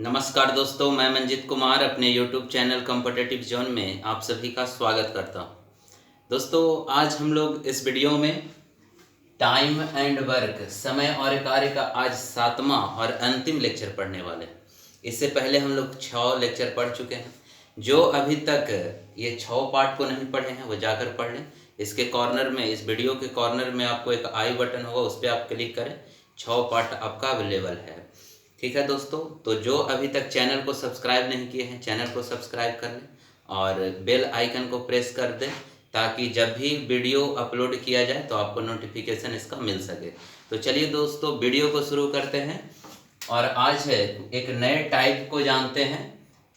नमस्कार दोस्तों, मैं मंजित कुमार अपने YouTube चैनल कॉम्पिटिटिव जोन में आप सभी का स्वागत करता हूं। दोस्तों, आज हम लोग इस वीडियो में टाइम एंड वर्क, समय और कार्य का आज 7वां और अंतिम लेक्चर पढ़ने वाले हैं। इससे पहले हम लोग 6 लेक्चर पढ़ चुके हैं। जो अभी तक ये 6 पार्ट को नहीं पढ़े हैं वो जाकर पढ़ लें। इसके कॉर्नर में, इस वीडियो के कॉर्नर में आपको एक आई बटन होगा, उस पर आप क्लिक करें। 6 पार्ट आपका अवेलेबल है। ठीक है दोस्तों, तो जो अभी तक चैनल को सब्सक्राइब नहीं किए हैं, चैनल को सब्सक्राइब कर लें और बेल आइकन को प्रेस कर दें ताकि जब भी वीडियो अपलोड किया जाए तो आपको नोटिफिकेशन इसका मिल सके। तो चलिए दोस्तों, वीडियो को शुरू करते हैं और आज एक नए टाइप को जानते हैं।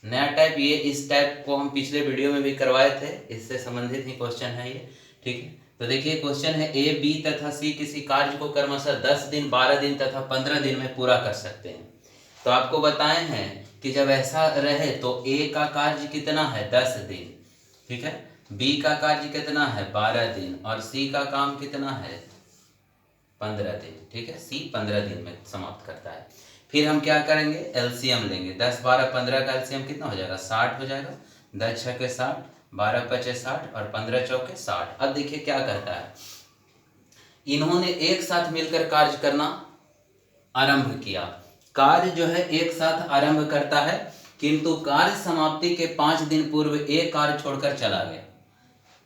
नया टाइप, ये इस टाइप को हम पिछले वीडियो में भी करवाए थे, इससे संबंधित ही क्वेश्चन है ये। ठीक है, तो देखिए क्वेश्चन है, ए, बी तथा सी किसी कार्य को क्रमशः 10 दिन, 12 दिन तथा 15 दिन में पूरा कर सकते हैं। तो आपको बताए हैं कि जब ऐसा रहे तो ए का कार्य कितना है 10 दिन, ठीक है, बी का कार्य कितना है 12 दिन और सी का काम कितना है 15 दिन। ठीक है, सी 15 दिन में समाप्त करता है। फिर हम क्या करेंगे, एलसीएम लेंगे। 10, 12, 15 का एलसीएम कितना हो जाएगा, 60 हो जाएगा। 10 छके 60, 12 पचे 60 और 15 चौके 60। अब देखिए क्या करता है, इन्होंने एक साथ मिलकर कार्य करना आरंभ किया। कार्य जो है एक साथ आरंभ करता है, किंतु कार्य समाप्ति के 5 दिन पूर्व एक कार्य छोड़कर चला गया।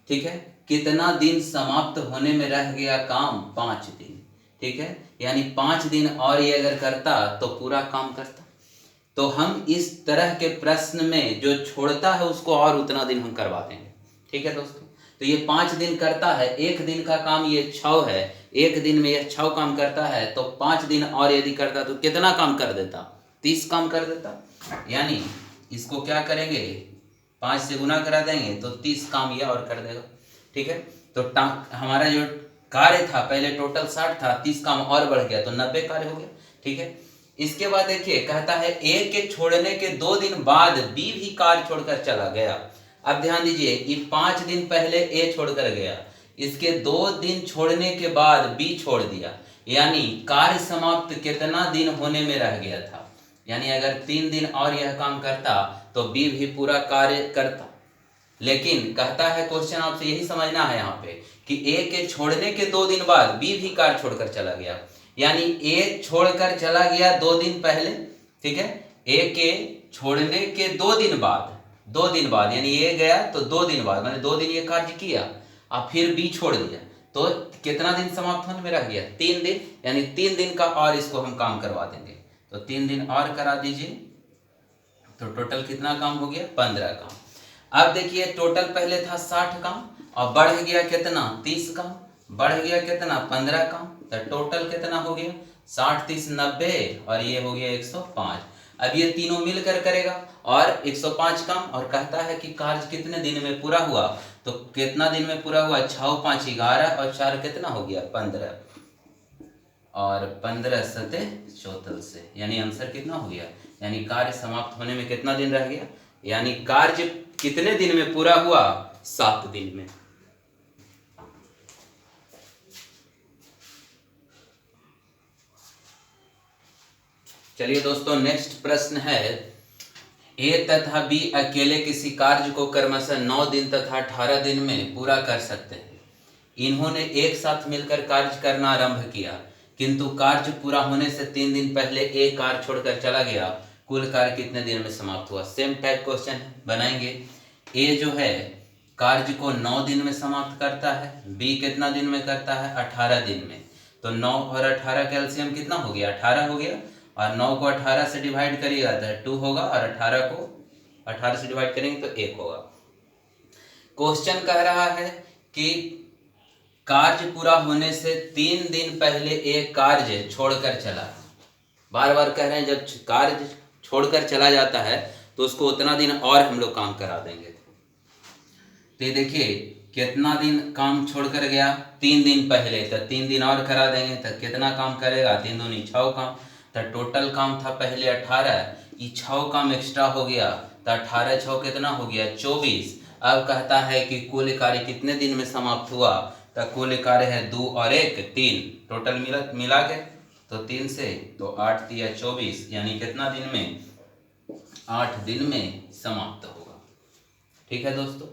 ठीक है, कितना दिन समाप्त होने में रह गया काम, 5 दिन। ठीक है, यानी 5 दिन और ये अगर करता तो पूरा काम करता। तो हम इस तरह के प्रश्न में जो छोड़ता है उसको और उतना दिन हम करवा देंगे। ठीक है दोस्तों, तो ये 5 दिन करता है, एक दिन का काम ये 6 है, एक दिन में यह 6 काम करता है, तो 5 दिन और यदि करता तो कितना काम कर देता, 30 काम कर देता। यानी इसको क्या करेंगे, 5 से गुना करा देंगे तो 30 काम ये और कर देगा। ठीक है, तो हमारा जो कार्य था पहले टोटल 60 था, 30 काम और बढ़ गया तो 90 कार्य हो गया। ठीक है, इसके बाद देखिए कहता है ए के छोड़ने के 2 दिन बाद बी भी कार्य छोड़कर चला गया। अब ध्यान दीजिए, ये 5 दिन पहले ए छोड़कर गया, इसके 2 दिन छोड़ने के बाद बी छोड़ दिया, यानी कार्य समाप्त कितना दिन होने में रह गया था। यानी अगर 3 दिन और यह काम करता तो बी भी पूरा कार्य करता। लेकिन कहता है क्वेश्चन, आपसे यही समझना है यहाँ पे कि ए के छोड़ने के 2 दिन बाद बी भी कार्य छोड़कर चला गया। यानी ए छोड़कर चला गया 2 दिन पहले, ठीक है, ए के छोड़ने के 2 दिन बाद, 2 दिन बाद यानी ए गया तो 2 दिन बाद, मैंने 2 दिन ये कार्य किया और फिर बी छोड़ दिया, तो कितना दिन समाप्त होने में रह गया, 3 दिन। यानी 3 दिन का और इसको हम काम करवा देंगे, तो 3 दिन और करा दीजिए, तो टोटल कितना काम हो गया, 15 काम। अब देखिए टोटल पहले था 60 काम और बढ़ गया कितना, 30 काम, बढ़ गया कितना 15 काम, तो टोटल कितना हो गया 60, 30, 90 और ये हो गया 105। अब ये तीनों मिलकर करेगा और 105 काम, और कहता है कि कार्य कितने दिन में पूरा हुआ, तो कितना दिन में पूरा हुआ, 6, 5, 11 और 4 कितना हो गया 15 और 15 सते 44, यानी आंसर कितना हो गया, यानी कार्य समाप्त होने में कितना दिन रह गया, यानी कार्य कितने दिन में पूरा हुआ, 7 दिन में। चलिए दोस्तों, नेक्स्ट प्रश्न है, ए तथा बी अकेले किसी कार्य को क्रमशः 9 दिन तथा 18 दिन में पूरा कर सकते हैं। इन्होंने एक साथ मिलकर कार्य करना आरंभ किया, किंतु कार्य पूरा होने से 3 दिन पहले एक कार्य छोड़कर चला गया। कुल कार्य कितने दिन में समाप्त हुआ। सेम टाइप क्वेश्चन बनाएंगे। ए जो है कार्य को 9 दिन में समाप्त करता है, बी कितना दिन में करता है, 18 दिन में। तो 9 और 18 का एलसीएम कितना हो गया, 18 हो गया, और 9 को 18 से डिवाइड करिएगा तो 2 होगा, और 18 को 18 से डिवाइड करेंगे तो 1 होगा। क्वेश्चन कह रहा है कि कार्य पूरा होने से 3 दिन पहले एक कार्य छोड़कर चला। बार बार कह रहे हैं, जब कार्य छोड़कर चला जाता है तो उसको उतना दिन और हम लोग काम करा देंगे। तो ये देखिए कितना दिन काम छोड़कर गया, 3 दिन पहले, तो 3 दिन और करा देंगे तो कितना काम करेगा, 3 दूनी 6 काम, तो टोटल काम था पहले 18, ये 6 काम एक्स्ट्रा हो गया, तो 18 6 कितना हो गया 24। अब कहता है कि कुल कार्य कितने दिन में समाप्त हुआ, तो कुल कार्य है 2 और 1 3, टोटल मिला के तो 3 से तो 8 3 24, यानी कितना दिन में 8 दिन में समाप्त होगा। ठीक है दोस्तों,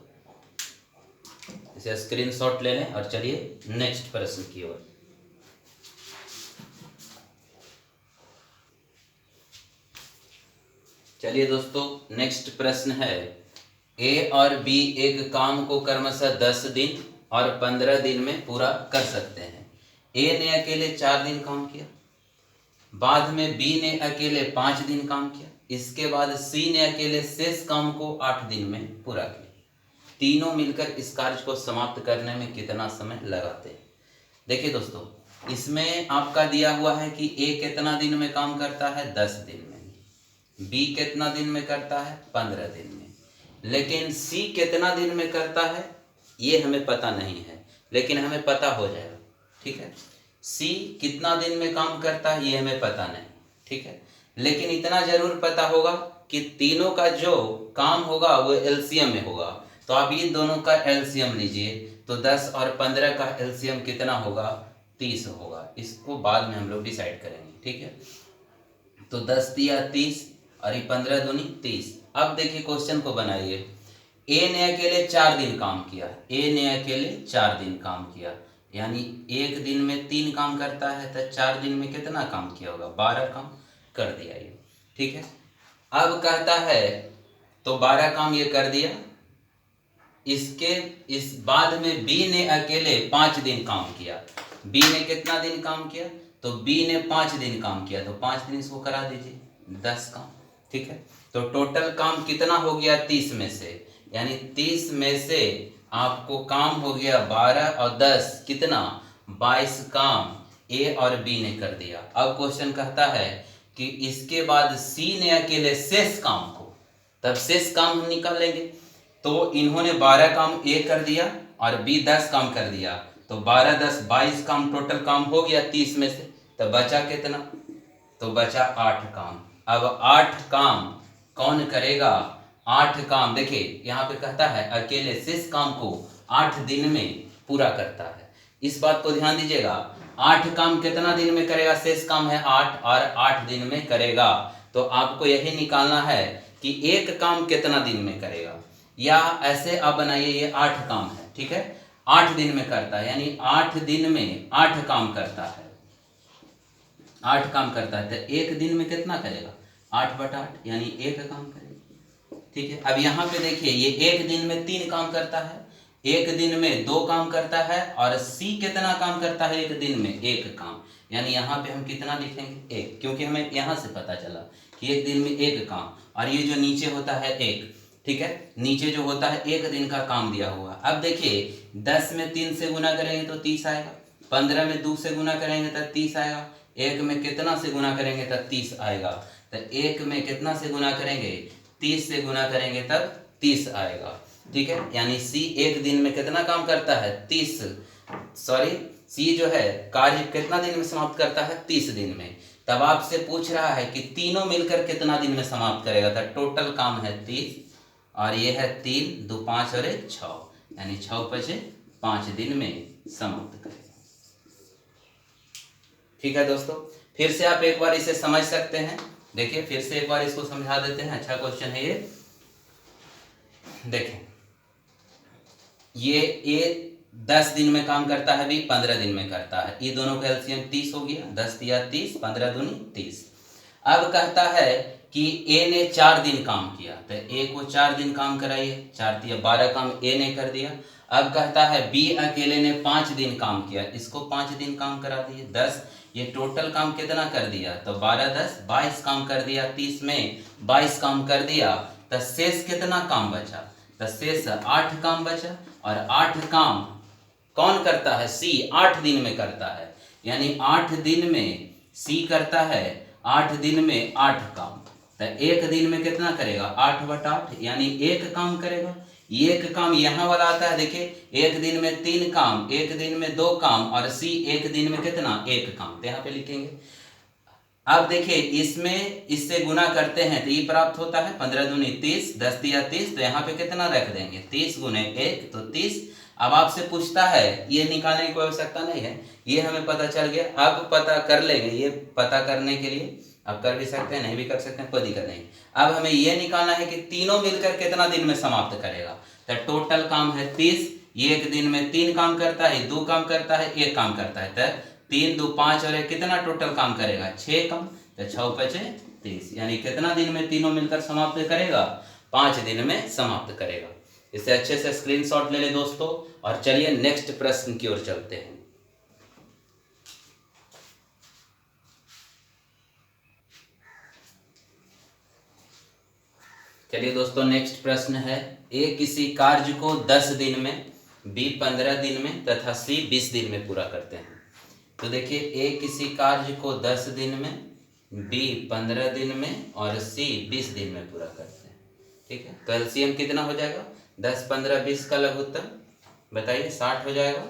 इसे स्क्रीनशॉट ले लें और चलिए नेक्स्ट प्रश्न की ओर। चलिए दोस्तों, नेक्स्ट प्रश्न है, ए और बी एक काम को क्रमशः 10 दिन और 15 दिन में पूरा कर सकते हैं। ए ने अकेले 4 दिन काम किया, बाद में बी ने अकेले 5 दिन काम किया, इसके बाद सी ने अकेले शेष काम को 8 दिन में पूरा किया। तीनों मिलकर इस कार्य को समाप्त करने में कितना समय लगाते हैं? देखिए दोस्तों, इसमें आपका दिया हुआ है कि ए कितना दिन में काम करता है, 10 दिन में, बी कितना दिन में करता है, 15 दिन में, लेकिन सी कितना दिन में करता है ये हमें पता नहीं है, लेकिन हमें पता हो जाएगा। ठीक है, सी कितना दिन में काम करता है ये हमें पता नहीं, ठीक है, लेकिन इतना जरूर पता होगा कि तीनों का जो काम होगा वो एलसीएम में होगा। तो आप ये दोनों का एलसीएम लीजिए, तो 10 और 15 का एलसीएम कितना होगा, 30 होगा। इसको बाद में हम लोग डिसाइड करेंगे। ठीक है, तो 10 दिया 30 और ये 15 दूनी 30। अब देखिए क्वेश्चन को बनाइए। ए ने अकेले 4 दिन काम किया, ए ने अकेले 4 दिन काम किया, यानी एक दिन में 3 काम करता है, तो 4 दिन में कितना काम किया होगा, 12 काम कर दिया ये। ठीक है, अब कहता है तो 12 काम ये कर दिया, इस बाद में बी ने अकेले 5 दिन काम किया। बी ने कितना दिन काम किया, तो बी ने 5 दिन काम किया, तो 5 दिन इसको करा दीजिए, 10 काम। ठीक है, तो टोटल काम कितना हो गया 30 में से, यानी 30 में से आपको काम हो गया 12 और 10 कितना, 22 काम ए और बी ने कर दिया। अब क्वेश्चन कहता है कि इसके बाद सी ने अकेले शेष काम को, तब शेष काम हम निकाल लेंगे। तो इन्होंने 12 काम ए कर दिया और बी 10 काम कर दिया, तो 12 10 22 काम टोटल काम हो गया 30 में से, तो बचा कितना, तो बचा 8 काम। अब 8 काम कौन करेगा, 8 काम देखिए यहाँ पे कहता है अकेले शेष काम को 8 दिन में पूरा करता है। इस बात को ध्यान दीजिएगा, 8 काम कितना दिन में करेगा, शेष काम है 8 और 8 दिन में करेगा। तो आपको यही निकालना है कि एक काम कितना दिन में करेगा, या ऐसे आप बनाइए ये 8 काम है, ठीक है, 8 दिन में करता है, यानी 8 दिन में 8 काम करता है, 8 काम करता है, तो एक दिन में कितना करेगा, 8/8, यानी एक काम करेगा। ठीक है, अब यहाँ पे देखिए ये एक दिन में 3 काम करता है, एक दिन में 2 काम करता है, और सी कितना काम करता है एक दिन में, 1 काम, यानी यहाँ पे हम कितना लिखेंगे, 1, क्योंकि हमें यहाँ से पता चला कि एक दिन में 1 काम, और ये जो नीचे होता है 1, ठीक है, नीचे जो होता है 1 दिन का काम दिया हुआ। अब देखिए 10 में 3 से गुना करेंगे तो 30 आएगा, 15 में 2 से गुना करेंगे तो 30 आएगा, 1 में कितना से गुना करेंगे तब 30 आएगा, तो 1 में कितना से गुना करेंगे, 30 से गुना करेंगे तब 30 आएगा। ठीक है, यानी सी एक दिन में कितना काम करता है, 30, सॉरी सी जो है कार्य कितना दिन में समाप्त करता है, 30 दिन में। तब आपसे पूछ रहा है कि तीनों मिलकर कितना दिन में समाप्त करेगा, तो टोटल काम है 30, और ये है 3 2 5 और 1 6, यानी 6 बचे 5 दिन में समाप्त करेगा। ठीक है दोस्तों, फिर से आप एक बार इसे समझ सकते हैं। देखिए फिर से एक बार इसको समझा देते हैं, अच्छा क्वेश्चन है ये। देखें ये 10 दिन में काम करता है, भी 15 दिन में करता है, ये दोनों का एलसीएम 30 हो गया, 10 दिया 30, 15 दूनी 30। अब कहता है कि ए ने 4 दिन काम किया, तो ए को 4 दिन काम कराइए, 4 दिया 12 काम ए ने कर दिया। अब कहता है बी अकेले ने 5 दिन काम किया, इसको 5 दिन काम करा दिए, 10, ये टोटल काम कितना कर दिया, तो 12 10 22 काम कर दिया, 30 में 22 काम कर दिया, तो शेष कितना काम बचा, तो शेष 8 काम बचा, और 8 काम कौन करता है, सी 8 दिन में करता है, यानी 8 दिन में सी करता है, 8 दिन में 8 काम, तो एक दिन में कितना करेगा, 8/8, यानी 1 काम करेगा। एक काम यहाँ वाला आता है, देखिए एक दिन में 3 काम, एक दिन में 2 काम, और सी एक दिन में कितना, 1 काम, तो यहाँ पे लिखेंगे। अब देखिए इसमें इससे गुना करते हैं तो ये प्राप्त होता है, 15 दूनी 30, 10 दिया 30, तो यहाँ पे कितना रख देंगे, 30 गुने 1 तो 30। अब आपसे पूछता है, ये निकालने की कोई आवश्यकता नहीं है, ये हमें पता चल गया। अब पता कर लेंगे, ये पता करने के लिए आप कर भी सकते हैं, नहीं भी कर सकते हैं, कोई दिक्कत नहीं। अब हमें ये निकालना है कि तीनों मिलकर कितना दिन में समाप्त करेगा। तो टोटल काम है 30, ये एक दिन में 3 काम करता है, 2 काम करता है, 1 काम करता है। तो 3 2 5 और कितना टोटल काम करेगा, 6 काम। तो 6 5 30, यानी कितना दिन में तीनों मिलकर समाप्त करेगा, 5 दिन में समाप्त करेगा। इसे अच्छे से स्क्रीनशॉट ले ले दोस्तों, और चलिए नेक्स्ट प्रश्न की ओर चलते हैं। चलिए दोस्तों, नेक्स्ट प्रश्न है, ए किसी कार्य को 10 दिन में, बी 15 दिन में तथा सी 20 दिन में पूरा करते हैं। तो देखिए, ए किसी कार्य को 10 दिन में, बी 15 दिन में और सी 20 दिन में पूरा करते हैं। ठीक है, तो एलसीएम कितना हो जाएगा, 10 15 20 का लघुत्तम बताइए 60 हो जाएगा।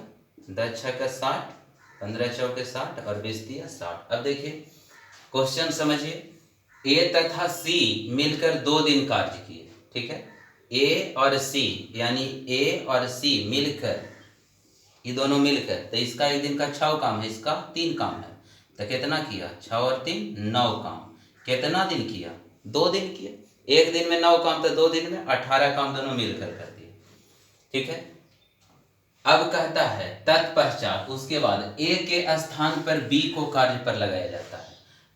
10 6 का 60, 15 चौके 60 और 20 दिया 60। अब देखिए क्वेश्चन समझिए, ए तथा सी मिलकर 2 दिन कार्य किए। ठीक है, ए और सी, यानी ए और सी मिलकर, ये दोनों मिलकर, तो इसका एक दिन का 6 काम है, इसका 3 काम है। तो कितना किया, 6 और 3 9 काम। कितना दिन किया, 2 दिन किया। एक दिन में 9 काम, तो 2 दिन में 18 काम दोनों मिलकर कर दिए। ठीक है, अब कहता है तत्पश्चात उसके बाद ए के स्थान पर बी को कार्य पर लगाया जाता है।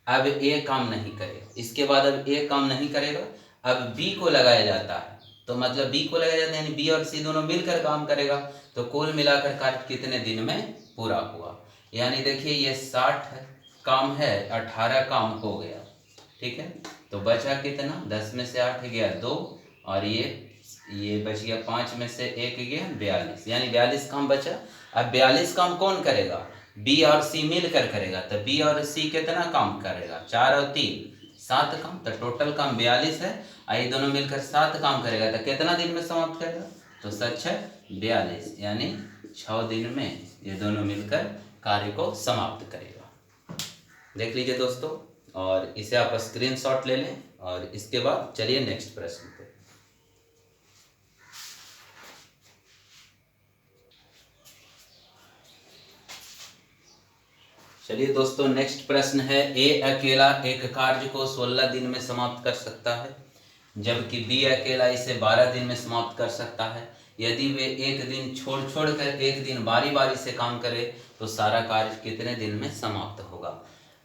अब ए काम नहीं करेगा, इसके बाद अब ए काम नहीं करेगा, अब बी को लगाया जाता है। तो मतलब बी को लगाया जाता है, यानी बी और सी दोनों मिलकर काम करेगा। तो कुल मिलाकर कार्य कितने दिन में पूरा हुआ, यानी देखिए ये 60 काम है, 18 काम हो गया। ठीक है, तो बचा कितना, 10 में से 8 गया 2, और ये बच गया 5 में से 1 गया 42, यानी 42 काम बचा। अब 42 काम कौन करेगा, बी और सी मिलकर करेगा। तो बी और सी कितना काम करेगा, 4 और 3 7 काम। तो टोटल काम 42 है, ये दोनों मिलकर 7 काम करेगा। तो कितना दिन में समाप्त करेगा, तो 7 6 42, यानी 6 दिन में ये दोनों मिलकर कार्य को समाप्त करेगा। देख लीजिए दोस्तों, और इसे आप स्क्रीनशॉट ले लें, और इसके बाद चलिए नेक्स्ट प्रश्न पे। चलिए दोस्तों, नेक्स्ट प्रश्न है, ए अकेला एक कार्य को 16 दिन में समाप्त कर सकता है, जबकि बी अकेला इसे 12 दिन में समाप्त कर सकता है। यदि वे एक दिन छोड़ कर एक दिन बारी बारी से काम करे तो सारा कार्य कितने दिन में समाप्त होगा।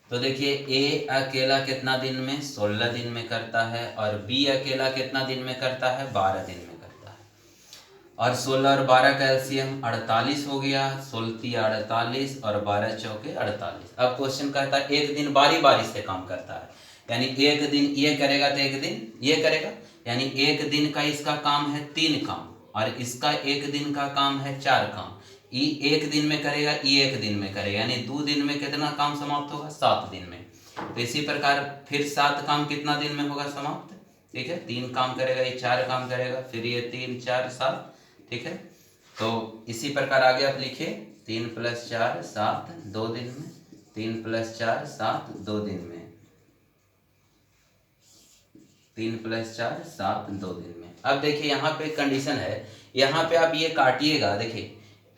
तो देखिए, ए अकेला कितना दिन में, 16 दिन में करता है, और बी अकेला कितना दिन में करता है, 12 दिन में करता है। और 16 और 12 का एलसीएम 48 हो गया, 16 48 और 12 चौके 48। अब क्वेश्चन कहता है एक दिन बारी बारी से काम करता है, यानी एक दिन ये करेगा तो एक दिन ये करेगा, यानी एक दिन का इसका काम है 3 काम, और इसका एक दिन का काम है 4 काम। ये एक दिन में करेगा, ये एक दिन में करेगा, यानी 2 दिन में कितना काम समाप्त होगा, 7 दिन में। तो इसी प्रकार फिर 7 काम कितना दिन में होगा समाप्त। ठीक है, 3 काम करेगा, ये 4 काम करेगा, फिर ये 3 4 7। ठीक है, तो इसी प्रकार आगे आप लिखिए, 3 + 4 7 2 दिन में, 3 + 4 7 2 दिन में, 3 + 4 7 2 दिन में। अब देखिए यहाँ पे कंडीशन है, यहाँ पे आप ये काटिएगा, देखिए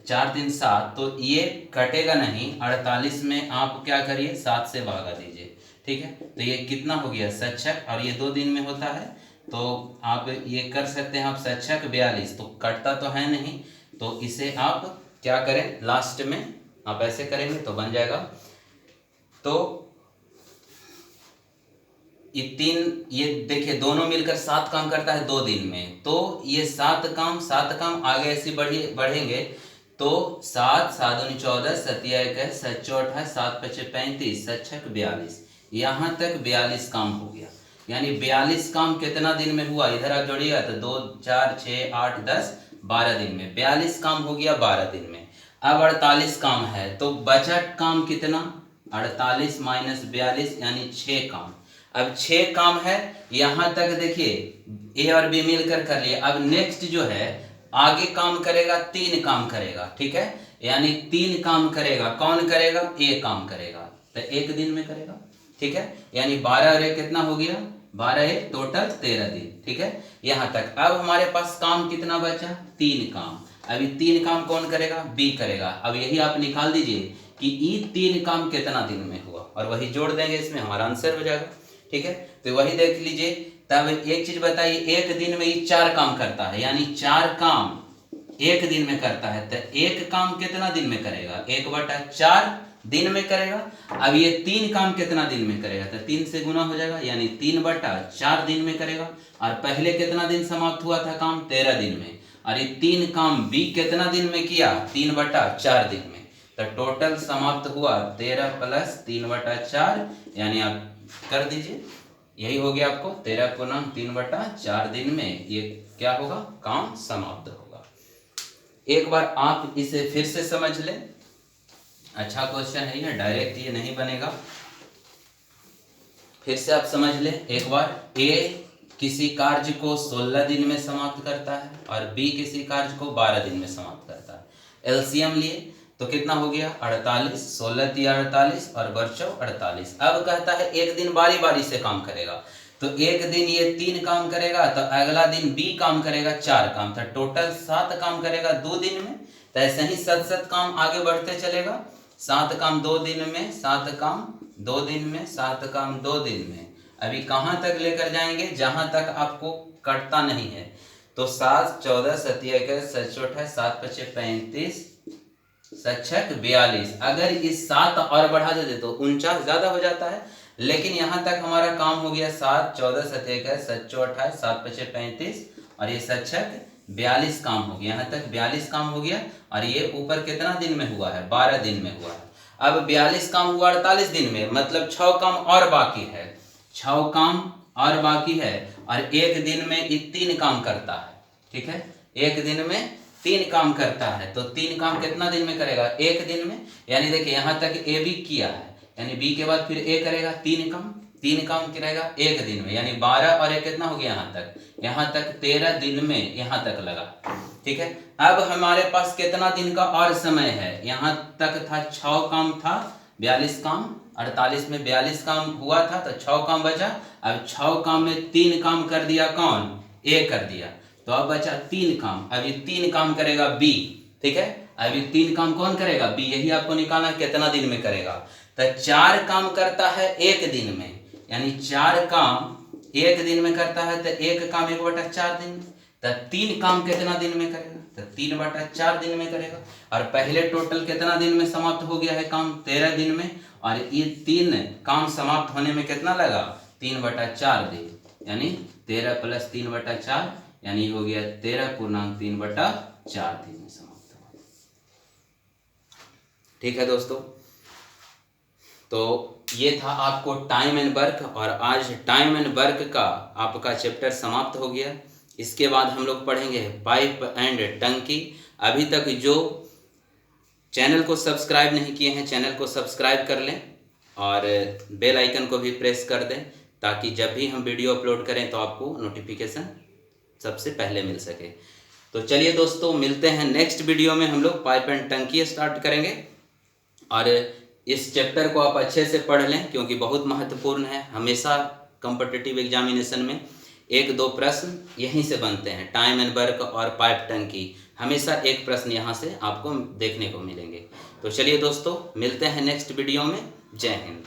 4 3 7, तो ये कटेगा नहीं। 48 में आप क्या करिए, 7 से भागा दीजिए। ठीक है, तो ये कितना हो गया, 7 6, और ये 2 दिन में होता है, तो आप ये कर सकते हैं, आप 7 6 42, तो कटता तो है नहीं, तो इसे आप क्या करें, लास्ट में आप ऐसे करेंगे तो बन जाएगा। तो ये देखिए दोनों मिलकर 7 काम करता है 2 दिन में, तो ये 7 काम आगे ऐसे बढ़ेंगे, तो 7 7 दूनी 14, 7 1 7 4 28, 7 5 35, 7 6 42, यहाँ तक 42 काम हो गया। यानी 42 काम कितना दिन में हुआ, इधर आप जोड़िएगा तो 2 4 6 8 10 12 दिन में 42 काम हो गया 12 दिन में। अब 48 काम है, तो बचत काम कितना, 48 - 42 यानी 6 काम। अब 6 काम है, यहाँ तक देखिए ए और बी मिलकर कर लिए। अब नेक्स्ट जो है आगे काम करेगा, 3 काम करेगा। ठीक है, यानी 3 काम करेगा, कौन करेगा, ए काम करेगा, तो 1 दिन में करेगा। ठीक है, यानी 12 और 1 कितना हो गया, 12 1 टोटल 13 दिन। ठीक है, यहाँ तक। अब हमारे पास काम कितना बचा, 3 काम। अभी 3 काम कौन करेगा, बी करेगा। अब यही आप निकाल दीजिए, कि ये 3 काम कितना दिन में हुआ, और वही जोड़ देंगे, इसमें हमारा आंसर हो जाएगा। ठीक है, तो वही देख लीजिए। तब एक चीज बताइए, एक दिन में ये 4 काम करता है, यानी 4 काम एक दिन में करता है, तो एक काम कितना दिन में करेगा? 1/4 दिन में करेगा। अब ये 3 काम कितना दिन में करेगा? तो 3 से गुना हो जाएगा, यानी 3/4 दिन में करेगा। और पहले कितना दिन समाप्त हुआ था काम? 13 दिन में। और ये 3 काम बी कितना दिन में किया? 3/4 दिन में। तो टोटल समाप्त हुआ 13 + 3/4, यानी आप कर दीजिए, यही हो गया आपको 13×3/4 दिन में ये क्या होगा? काम समाप्त होगा। एक बार आप इसे फिर से समझ लें, अच्छा क्वेश्चन है ये, डायरेक्ट ये नहीं बनेगा। फिर से आप समझ लें एक बार। ए किसी कार्य को 16 दिन में समाप्त करता है और बी किसी कार्य को 12 दिन में समाप्त करता है। एलसीएम लिए तो कितना हो गया? 48, 16 × 48 और बर्चौ 48। अब कहता है एक दिन बारी बारी से काम करेगा, तो एक दिन ये 3 काम करेगा, तो अगला दिन बी काम करेगा 4 काम, तो टोटल 7 काम करेगा 2 दिन में। तो ऐसे ही 7 काम आगे बढ़ते चलेगा, 7 काम 2 दिन में, 7 काम 2 दिन में, 7 काम 2 दिन में। अभी कहाँ तक लेकर जाएंगे? जहां तक आपको कटता नहीं है। तो 7, 14, 7, 21, 7, 28, 7, 25, 35, 7, 42। अगर इस 7 और बढ़ा देते तो 49 ज्यादा हो जाता है, लेकिन यहाँ तक हमारा काम हो गया 7, 14, 7, 21, 7, 28, 7, 25, 35 और ये 7, 42 काम हो गया। यहाँ तक 42 काम हो गया। और ये ऊपर कितना दिन में हुआ है? 12 दिन में हुआ है। अब 42 काम हुआ 48 दिन में, मतलब 6 काम और बाकी है, 6 काम और बाकी है। और एक दिन में ये 3 काम करता है। ठीक है, एक दिन में 3 काम करता है, तो 3 काम कितना दिन में करेगा? एक दिन में। यानी देखिए यहाँ तक ए बी किया है, यानी बी के बाद फिर ए करेगा 3 काम, 3 काम करेगा एक दिन में, यानी 12 और 1 कितना हो गया? यहाँ तक 13 दिन में यहाँ तक लगा। ठीक है, अब हमारे पास कितना दिन का और समय है? यहाँ तक था 6 काम था, 42 काम, 48 में 42 काम हुआ था, तो 6 काम बचा। अब 6 काम में 3 काम कर दिया कौन? ए कर दिया, तो अब बचा 3 काम। अब ये 3 काम करेगा बी। ठीक है, अब ये 3 काम कौन करेगा? बी। यही आपको निकालना कितना दिन में करेगा। तो 4 काम करता है एक दिन में, यानी 4 काम एक दिन में करता है, तो 1 काम 1/4 दिन में। तो 3 काम कितना दिन में करेगा? तो 3/4 दिन में करेगा। और पहले टोटल कितना दिन में समाप्त हो गया है काम? 13 दिन में। और ये 3 काम समाप्त होने में कितना लगा? 3/4 दिन, यानी 13 + 3/4, यानी हो गया 13×3/4 दिन में समाप्त हुआ। ठीक है दोस्तों, तो ये था आपको टाइम एंड वर्क, और आज टाइम एंड वर्क का आपका चैप्टर समाप्त हो गया। इसके बाद हम लोग पढ़ेंगे पाइप एंड टंकी। अभी तक जो चैनल को सब्सक्राइब नहीं किए हैं, चैनल को सब्सक्राइब कर लें और बेल आइकन को भी प्रेस कर दें, ताकि जब भी हम वीडियो अपलोड करें तो आपको नोटिफिकेशन सबसे पहले मिल सके। तो चलिए दोस्तों, मिलते हैं नेक्स्ट वीडियो में। हम लोग पाइप एंड टंकी स्टार्ट करेंगे, और इस चैप्टर को आप अच्छे से पढ़ लें, क्योंकि बहुत महत्वपूर्ण है। हमेशा कॉम्पिटिटिव एग्जामिनेशन में 1-2 प्रश्न यहीं से बनते हैं, टाइम एंड वर्क और पाइप टंकी। हमेशा एक प्रश्न यहाँ से आपको देखने को मिलेंगे। तो चलिए दोस्तों, मिलते हैं नेक्स्ट वीडियो में। जय हिंद।